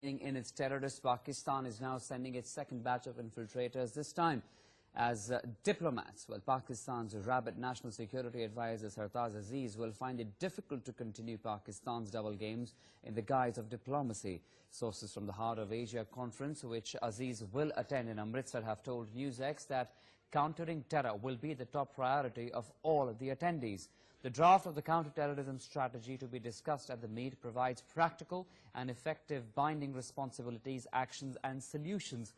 In its terrorists, Pakistan is now sending its second batch of infiltrators, this time as diplomats. Well, Pakistan's rabid national security advisor Sartaj Aziz will find it difficult to continue Pakistan's double games in the guise of diplomacy. Sources from the Heart of Asia conference, which Aziz will attend in Amritsar, have told NewsX that countering terror will be the top priority of all of the attendees. The draft of the counter-terrorism strategy to be discussed at the meet provides practical and effective binding responsibilities, actions and solutions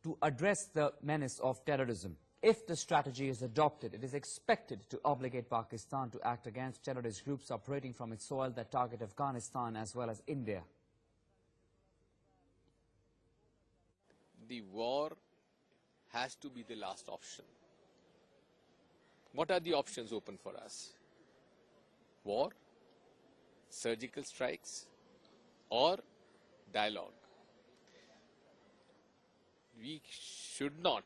to address the menace of terrorism. If the strategy is adopted, it is expected to obligate Pakistan to act against terrorist groups operating from its soil that target Afghanistan as well as India. The war has to be the last option. What are the options open for us? War, surgical strikes, or dialogue? We should not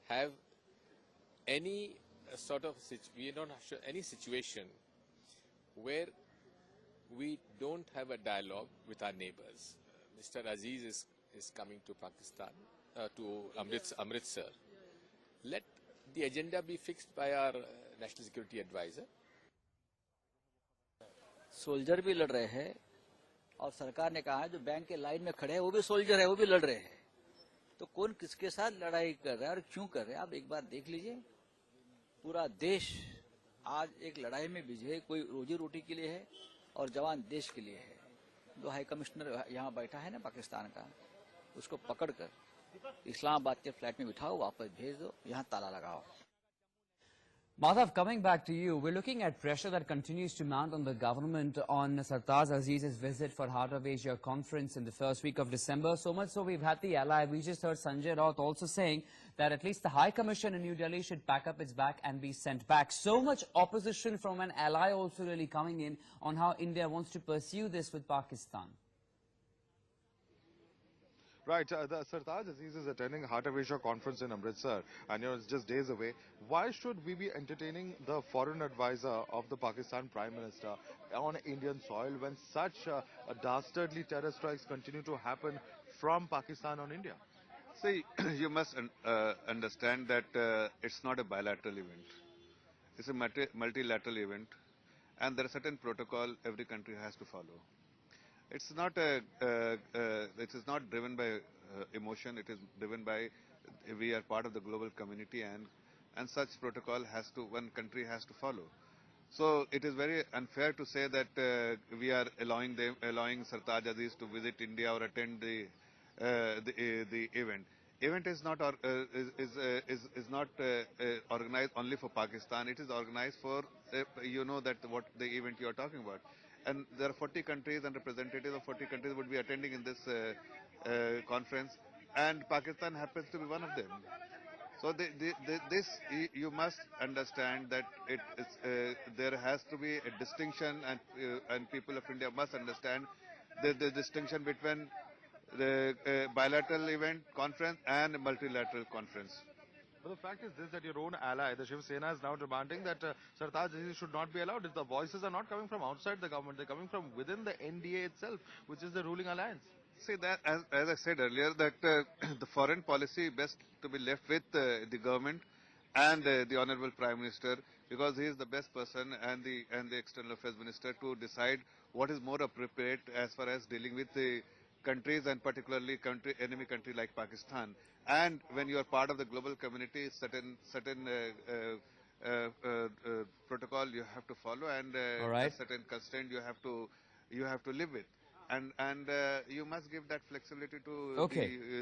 have any any situation where we don't have a dialogue with our neighbors. Mr. Aziz is coming to Pakistan, to Amritsar. Let the agenda be fixed by our national security advisor. Soldier भी लड़ रहे हैं और सरकार ने कहा है जो बैंक के लाइन में खड़े हैं वो भी सोल्जर है, वो भी लड़ रहे हैं. तो कौन किसके साथ लड़ाई कर रहा है और क्यों कर रहे हैं, आप एक बार देख लीजिए. पूरा देश आज एक लड़ाई में बिजी है. कोई रोजी रोटी के लिए है और जवान देश के लिए है. जो हाई कमिश्नर यहाँ बैठा है ना पाकिस्तान का, उसको पकड़कर इस्लामाबाद के फ्लैट में बिठाओ, वापस भेज दो, यहाँ ताला लगाओ. Madhav, coming back to you, we're looking at pressure that continues to mount on the government on Sartaj Aziz's visit for Heart of Asia conference in the first week of December. So much so we've had the ally. We just heard Sanjay Raut also saying that at least the High Commission in New Delhi should pack up its bag and be sent back. So much opposition from an ally also really coming in on how India wants to pursue this with Pakistan. Right, the Sartaj Aziz is attending Heart of Asia conference in Amritsar, and it's just days away. Why should we be entertaining the foreign advisor of the Pakistan Prime Minister on Indian soil when such dastardly terror strikes continue to happen from Pakistan on India? See, you must understand that it's not a bilateral event. It's a multilateral event, and there are certain protocol every country has to follow. It's not it is not driven by emotion. It is driven by we are part of the global community, and such protocol one country has to follow. So it is very unfair to say that we are allowing Sartaj Aziz to visit India or attend the event. Event is not organized only for Pakistan. It is organized for you know that what the event you are talking about. And there are 40 countries, and representatives of 40 countries would be attending in this conference, and Pakistan happens to be one of them. So you must understand that there has to be a distinction, and people of India must understand the distinction between the bilateral event conference and a multilateral conference. But the fact is this, that your own ally, the Shiv Sena, is now demanding that Sartaj Aziz should not be allowed. The voices are not coming from outside the government, they're coming from within the NDA itself, which is the ruling alliance. See that, as I said earlier, that the foreign policy best to be left with the government and the Honorable Prime Minister, because he is the best person, and the External Affairs Minister, to decide what is more appropriate as far as dealing with the countries, and particularly enemy country like Pakistan. And when you are part of the global community, certain protocol you have to follow, and a certain constraint you have to live with. And you must give that flexibility to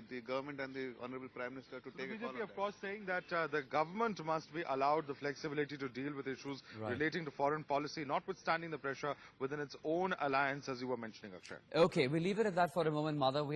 the government and the Honorable Prime Minister to take a call on that. Of course, saying that the government must be allowed the flexibility to deal with issues relating to foreign policy, notwithstanding the pressure within its own alliance, as you were mentioning, Akshay. Okay, we'll leave it at that for a moment, Madhav. We have